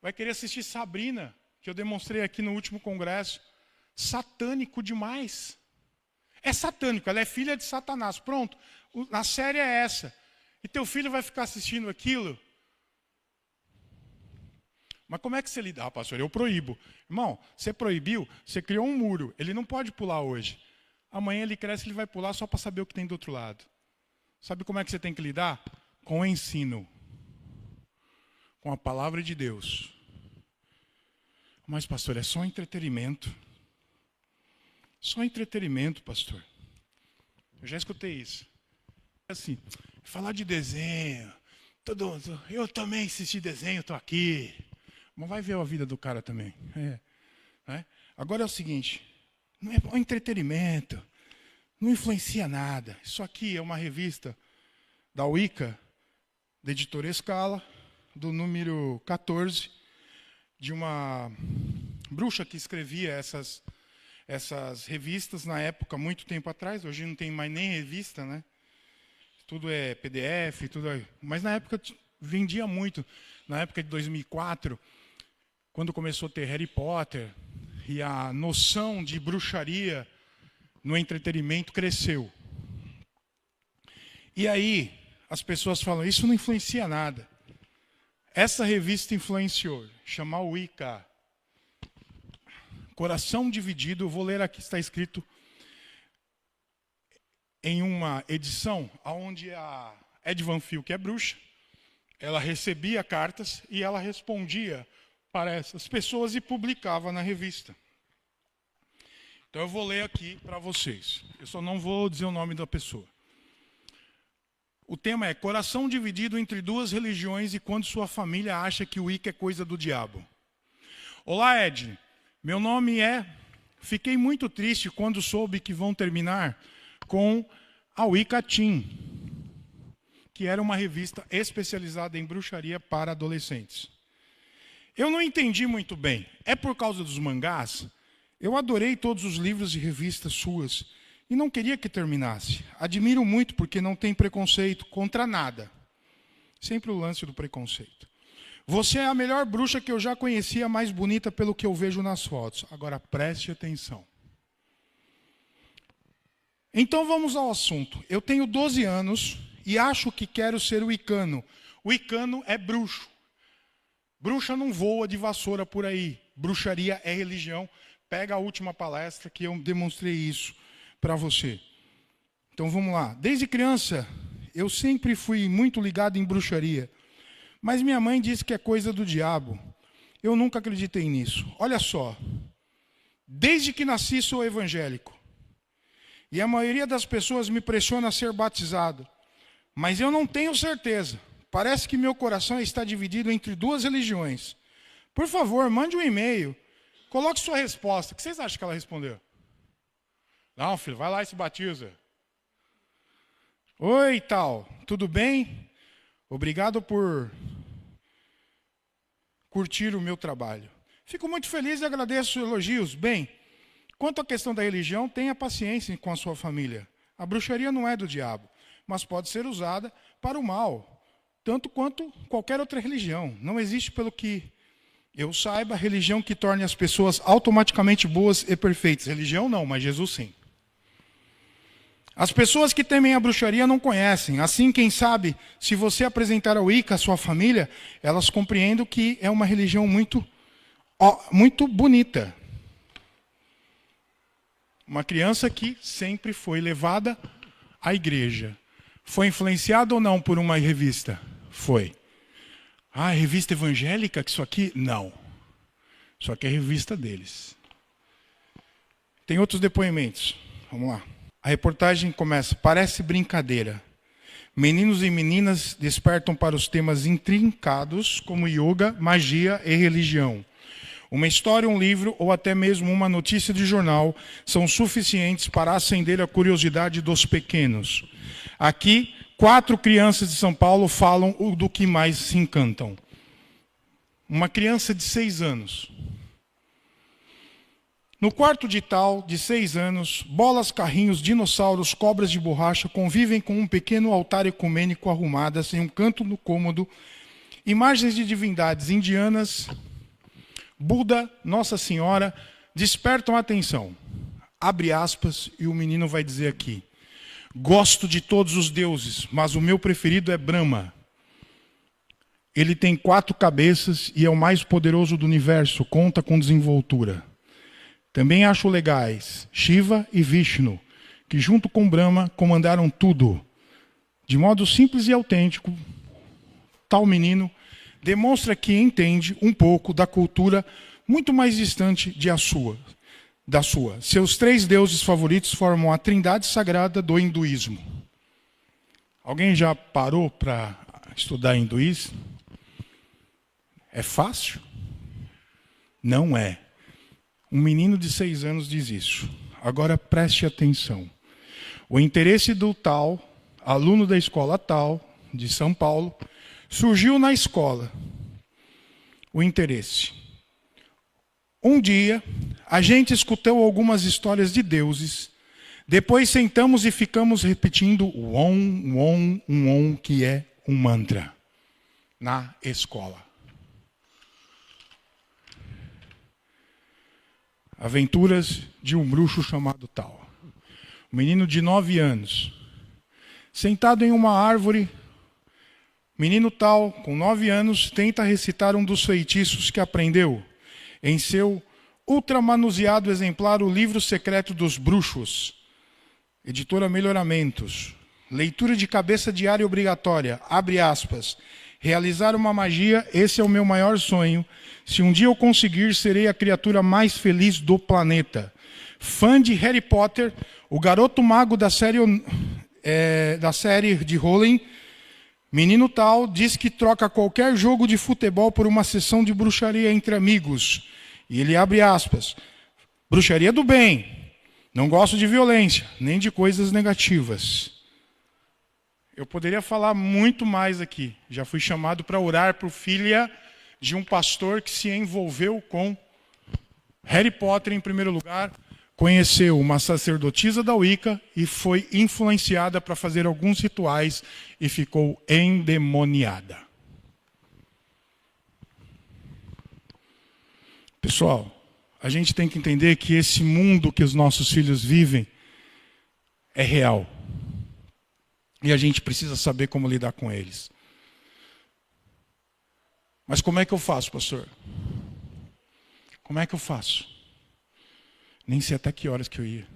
Vai querer assistir Sabrina, que eu demonstrei aqui no último congresso. Satânico demais. É satânico, ela é filha de Satanás. Pronto, a série é essa. E teu filho vai ficar assistindo aquilo? Mas como é que você lida? Ah, pastor, eu proíbo. Irmão, você proibiu, você criou um muro. Ele não pode pular hoje. Amanhã ele cresce, ele vai pular só para saber o que tem do outro lado. Sabe como é que você tem que lidar? Com o ensino. Com a palavra de Deus. Mas, pastor, é só entretenimento. Só entretenimento, pastor. Eu já escutei isso. Assim, falar de desenho. Eu também assisti desenho, estou aqui. Mas vai ver a vida do cara também. Né? Agora é o seguinte, não é um entretenimento, não influencia nada. Isso aqui é uma revista da Wicca, da editora Escala, do número 14, de uma bruxa que escrevia essas revistas na época, muito tempo atrás. Hoje não tem mais nem revista, né? Tudo é PDF, tudo é... Mas na época vendia muito. Na época de 2004, quando começou a ter Harry Potter, e a noção de bruxaria no entretenimento cresceu. E aí, as pessoas falam, isso não influencia nada. Essa revista influenciou, chama Wicca. Coração Dividido, eu vou ler aqui, está escrito em uma edição onde a Ed Van Phil, que é bruxa, ela recebia cartas e ela respondia para essas pessoas e publicava na revista. Então eu vou ler aqui para vocês. Eu só não vou dizer o nome da pessoa. O tema é Coração Dividido entre duas religiões e quando sua família acha que o Wicca é coisa do diabo. Olá, Ed. Meu nome é... Fiquei muito triste quando soube que vão terminar com a Wicca Teen, que era uma revista especializada em bruxaria para adolescentes. Eu não entendi muito bem. É por causa dos mangás? Eu adorei todos os livros e revistas suas e não queria que terminasse. Admiro muito porque não tem preconceito contra nada. Sempre o lance do preconceito. Você é a melhor bruxa que eu já conheci, a mais bonita pelo que eu vejo nas fotos. Agora preste atenção. Então vamos ao assunto. Eu tenho 12 anos e acho que quero ser wiccano. Wiccano é bruxo. Bruxa não voa de vassoura por aí. Bruxaria é religião. Pega a última palestra que eu demonstrei isso para você. Então vamos lá. Desde criança, eu sempre fui muito ligado em bruxaria. Mas minha mãe disse que é coisa do diabo. Eu nunca acreditei nisso. Olha só. Desde que nasci sou evangélico. E a maioria das pessoas me pressiona a ser batizado. Mas eu não tenho certeza. Parece que meu coração está dividido entre duas religiões. Por favor, mande um e-mail. Coloque sua resposta. O que vocês acham que ela respondeu? Não, filho, vai lá e se batiza. Oi, tal. Tudo bem? Obrigado por curtir o meu trabalho. Fico muito feliz e agradeço os elogios. Bem, quanto à questão da religião, tenha paciência com a sua família. A bruxaria não é do diabo, mas pode ser usada para o mal, tanto quanto qualquer outra religião. Não existe, pelo que eu saiba, religião que torne as pessoas automaticamente boas e perfeitas. Religião não, mas Jesus sim. As pessoas que temem a bruxaria não conhecem. Assim, quem sabe, se você apresentar a Wicca à sua família, elas compreendem que é uma religião muito bonita. Uma criança que sempre foi levada à igreja. Foi influenciada ou não por uma revista? Foi. Ah, revista evangélica? Que isso aqui? Não. Só que é revista deles. Tem outros depoimentos. Vamos lá. A reportagem começa. Parece brincadeira. Meninos e meninas despertam para os temas intrincados como yoga, magia e religião. Uma história, um livro ou até mesmo uma notícia de jornal são suficientes para acender a curiosidade dos pequenos. Aqui, 4 crianças de São Paulo falam do que mais se encantam. Uma criança de 6 anos. No quarto de tal, de 6 anos, bolas, carrinhos, dinossauros, cobras de borracha convivem com um pequeno altar ecumênico arrumadas em um canto no cômodo, imagens de divindades indianas, Buda, Nossa Senhora, despertam a atenção. Abre aspas e o menino vai dizer aqui. Gosto de todos os deuses, mas o meu preferido é Brahma. Ele tem 4 cabeças e é o mais poderoso do universo, conta com desenvoltura. Também acho legais Shiva e Vishnu, que junto com Brahma comandaram tudo. De modo simples e autêntico, tal menino demonstra que entende um pouco da cultura muito mais distante da sua. Seus 3 deuses favoritos formam a trindade sagrada do hinduísmo. Alguém já parou para estudar hinduísmo? É fácil? Não é. Um menino de 6 anos diz isso. Agora preste atenção. O interesse do tal, aluno da escola tal, de São Paulo, surgiu na escola. O interesse. Um dia, a gente escutou algumas histórias de deuses. Depois sentamos e ficamos repetindo o Om, que é um mantra, na escola. Aventuras de um bruxo chamado Tal. Um menino de 9 anos, sentado em uma árvore, menino Tal, com 9 anos, tenta recitar um dos feitiços que aprendeu em seu ultramanuseado exemplar, O Livro Secreto dos Bruxos, editora Melhoramentos. Leitura de cabeça diária obrigatória, abre aspas. Realizar uma magia, esse é o meu maior sonho. Se um dia eu conseguir, serei a criatura mais feliz do planeta. Fã de Harry Potter, o garoto mago da série de Rowling, menino Tal, diz que troca qualquer jogo de futebol por uma sessão de bruxaria entre amigos. E ele abre aspas. Bruxaria do bem. Não gosto de violência, nem de coisas negativas. Eu poderia falar muito mais aqui. Já fui chamado para orar por filha de um pastor que se envolveu com Harry Potter em primeiro lugar, conheceu uma sacerdotisa da Wicca e foi influenciada para fazer alguns rituais e ficou endemoniada. Pessoal, a gente tem que entender que esse mundo que os nossos filhos vivem é real. E a gente precisa saber como lidar com eles. Mas como é que eu faço, pastor? Como é que eu faço? Nem sei até que horas que eu ia.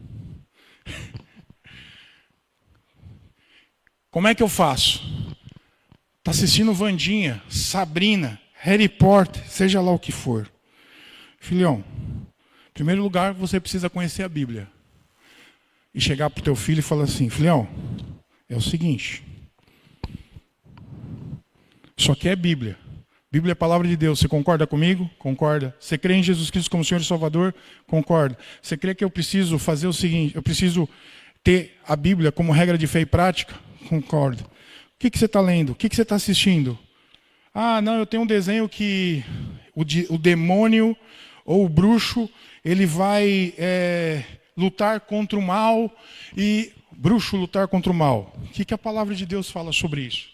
Como é que eu faço? Está assistindo Wandinha, Sabrina, Harry Potter, seja lá o que for. Filhão, em primeiro lugar, você precisa conhecer a Bíblia. E chegar para o teu filho e falar assim, filhão, é o seguinte, isso aqui é Bíblia. Bíblia é a palavra de Deus. Você concorda comigo? Concorda. Você crê em Jesus Cristo como Senhor e Salvador? Concorda. Você crê que eu preciso fazer o seguinte, eu preciso ter a Bíblia como regra de fé e prática? Concordo. O que você está lendo? O que você está assistindo? Ah, não, eu tenho um desenho que o demônio ou o bruxo, ele vai lutar contra o mal e... Bruxo lutar contra o mal. O que a palavra de Deus fala sobre isso?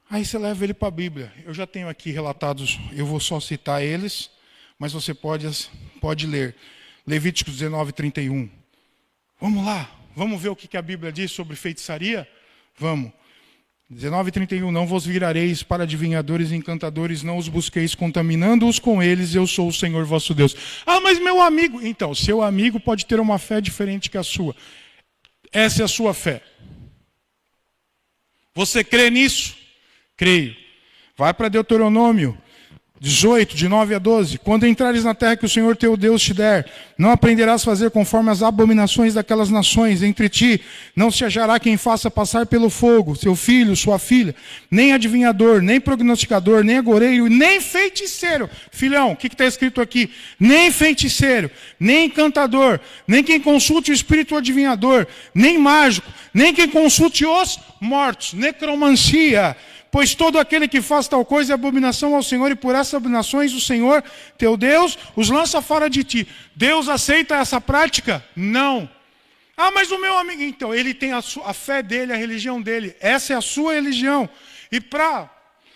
Aí você leva ele para a Bíblia. Eu já tenho aqui relatados, eu vou só citar eles, mas você pode ler. Levíticos 19, 31. Vamos lá, vamos ver o que a Bíblia diz sobre feitiçaria? Vamos. 19:31, não vos virareis para adivinhadores e encantadores, não os busqueis contaminando-os com eles, eu sou o Senhor vosso Deus. Ah, mas meu amigo... Então, seu amigo pode ter uma fé diferente que a sua. Essa é a sua fé. Você crê nisso? Creio. Vai para Deuteronômio 18, de 9 a 12. Quando entrares na terra que o Senhor teu Deus te der, não aprenderás a fazer conforme as abominações daquelas nações. Entre ti não se achará quem faça passar pelo fogo, seu filho, sua filha, nem adivinhador, nem prognosticador, nem agoreiro, nem feiticeiro. Filhão, o que está escrito aqui? Nem feiticeiro, nem encantador, nem quem consulte o espírito adivinhador, nem mágico, nem quem consulte os mortos, necromancia. Pois todo aquele que faz tal coisa é abominação ao Senhor, e por essas abominações o Senhor, teu Deus, os lança fora de ti. Deus aceita essa prática? Não. Ah, mas o meu amigo... Então, ele tem a fé dele, a religião dele. Essa é a sua religião. E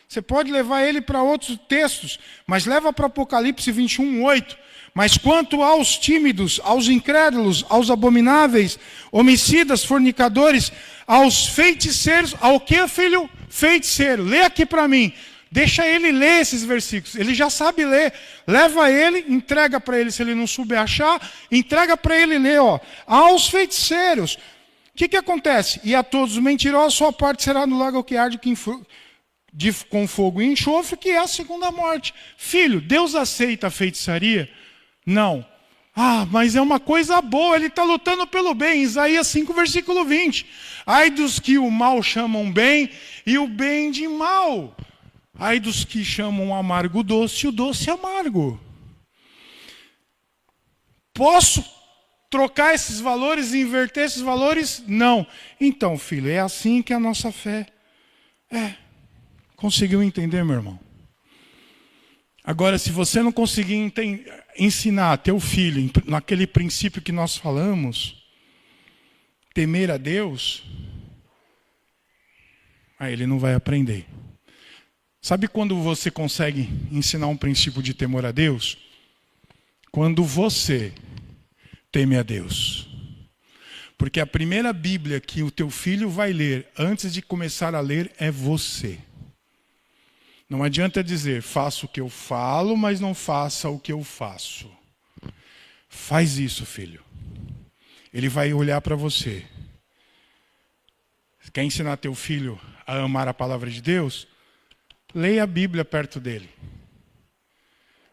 você pode levar ele para outros textos, mas leva para Apocalipse 21, 8. Mas quanto aos tímidos, aos incrédulos, aos abomináveis, homicidas, fornicadores, aos feiticeiros, ao que, filho? Feiticeiro. Lê aqui para mim. Deixa ele ler esses versículos. Ele já sabe ler. Leva ele, entrega para ele, se ele não souber achar, entrega para ele ler. Aos feiticeiros. O que acontece? E a todos os mentirosos, sua parte será no lago que arde com fogo e enxofre, que é a segunda morte. Filho, Deus aceita a feitiçaria? Não. Ah, mas é uma coisa boa, ele está lutando pelo bem. Isaías 5, versículo 20. Ai dos que o mal chamam bem e o bem de mal. Ai dos que chamam amargo doce e o doce amargo. Posso trocar esses valores e inverter esses valores? Não. Então, filho, é assim que a nossa fé é. Conseguiu entender, meu irmão? Agora, se você não conseguir ensinar teu filho naquele princípio que nós falamos, temer a Deus, aí ele não vai aprender. Sabe quando você consegue ensinar um princípio de temor a Deus? Quando você teme a Deus. Porque a primeira Bíblia que o teu filho vai ler, antes de começar a ler, é você. Não adianta dizer, faça o que eu falo, mas não faça o que eu faço. Faz isso, filho. Ele vai olhar para você. Quer ensinar teu filho a amar a palavra de Deus? Leia a Bíblia perto dele.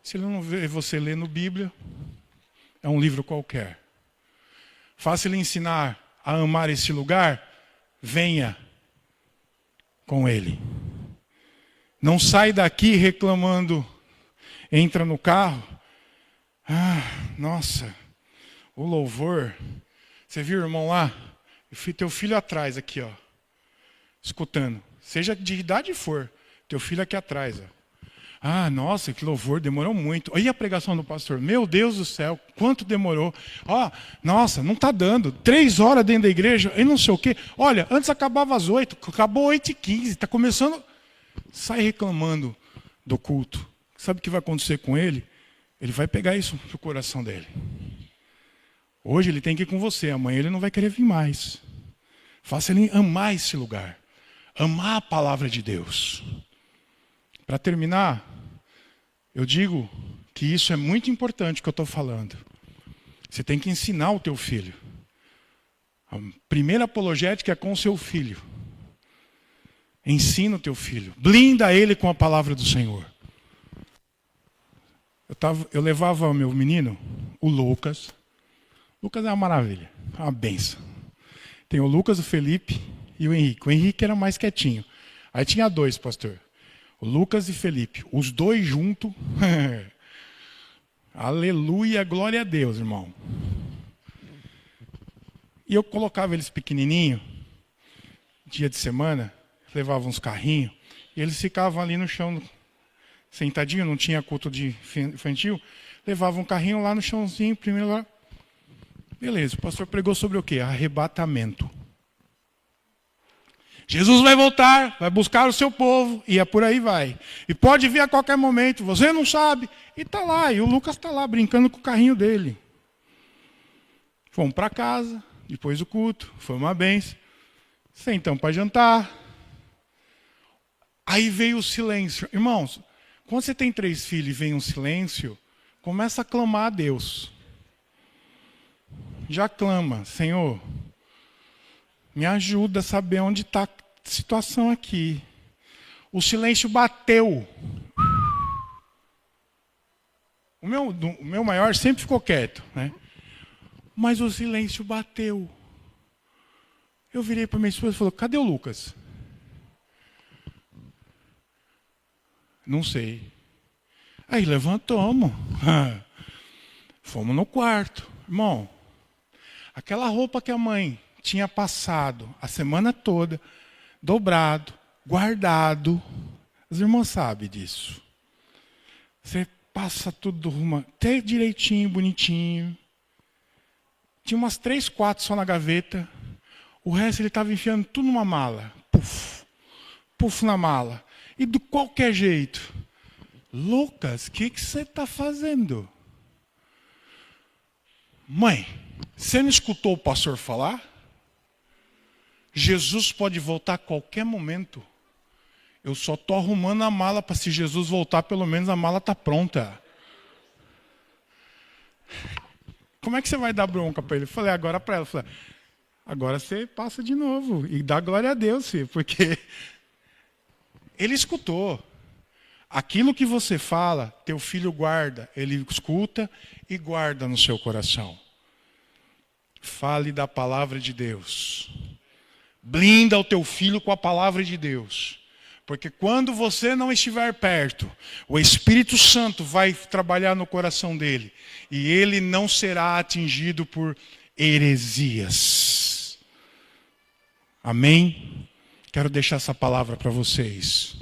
Se ele não vê você lendo Bíblia, é um livro qualquer. Faça ele ensinar a amar esse lugar, venha com ele. Não sai daqui reclamando, entra no carro. Nossa, o louvor. Você viu o irmão lá? Teu filho atrás aqui, ó. Escutando. Seja de idade for. Teu filho aqui atrás, ó. Nossa, que louvor, demorou muito. Olha a pregação do pastor. Meu Deus do céu, quanto demorou. Nossa, não está dando. 3 horas dentro da igreja, e não sei o quê. Olha, antes acabava às 8, acabou 8h15. Está começando. Sai reclamando do culto. Sabe o que vai acontecer com ele? Ele vai pegar isso pro coração dele. Hoje ele tem que ir com você, amanhã ele não vai querer vir mais. Faça ele amar esse lugar. Amar a palavra de Deus. Para terminar, eu digo que isso é muito importante que eu estou falando. Você tem que ensinar o teu filho. A primeira apologética é com o seu filho. Ensina o teu filho. Blinda ele com a palavra do Senhor. Eu levava o meu menino, o Lucas. Lucas é uma maravilha, é uma benção. Tem o Lucas, o Felipe e o Henrique. O Henrique era mais quietinho. Aí tinha 2, pastor. O Lucas e Felipe. Os 2 juntos. Aleluia, glória a Deus, irmão. E eu colocava eles pequenininho, dia de semana, levava uns carrinhos, e eles ficavam ali no chão, sentadinho, não tinha culto de infantil, levava um carrinho lá no chãozinho, primeiro lá. Beleza, o pastor pregou sobre o quê? Arrebatamento. Jesus vai voltar, vai buscar o seu povo, e é por aí vai. E pode vir a qualquer momento, você não sabe. E está lá, e o Lucas está lá brincando com o carrinho dele. Fomos para casa, depois do culto, foi uma benção. Sentamos para jantar. Aí veio o silêncio. Irmãos, quando você tem 3 filhos e vem um silêncio, começa a clamar a Deus. Já clama, Senhor, me ajuda a saber onde está a situação aqui. O silêncio bateu. O meu maior sempre ficou quieto, né? Mas o silêncio bateu. Eu virei para minha esposa e falei, cadê o Lucas? Não sei. Aí levantamos. Fomos no quarto. Irmão, aquela roupa que a mãe tinha passado a semana toda, dobrado, guardado. As irmãs sabem disso. Você passa tudo até direitinho, bonitinho. Tinha umas 3, 4 só na gaveta. O resto ele estava enfiando tudo numa mala. Puf, puf na mala. E de qualquer jeito. Lucas, o que você está fazendo? Mãe, você não escutou o pastor falar? Jesus pode voltar a qualquer momento. Eu só estou arrumando a mala para se Jesus voltar, pelo menos a mala está pronta. Como é que você vai dar bronca para ele? Eu falei, agora para ela. Eu falei, agora você passa de novo e dá glória a Deus, filho, porque ele escutou. Aquilo que você fala, teu filho guarda. Ele escuta e guarda no seu coração. Fale da palavra de Deus. Blinda o teu filho com a palavra de Deus. Porque quando você não estiver perto, o Espírito Santo vai trabalhar no coração dele. E ele não será atingido por heresias. Amém? Quero deixar essa palavra para vocês.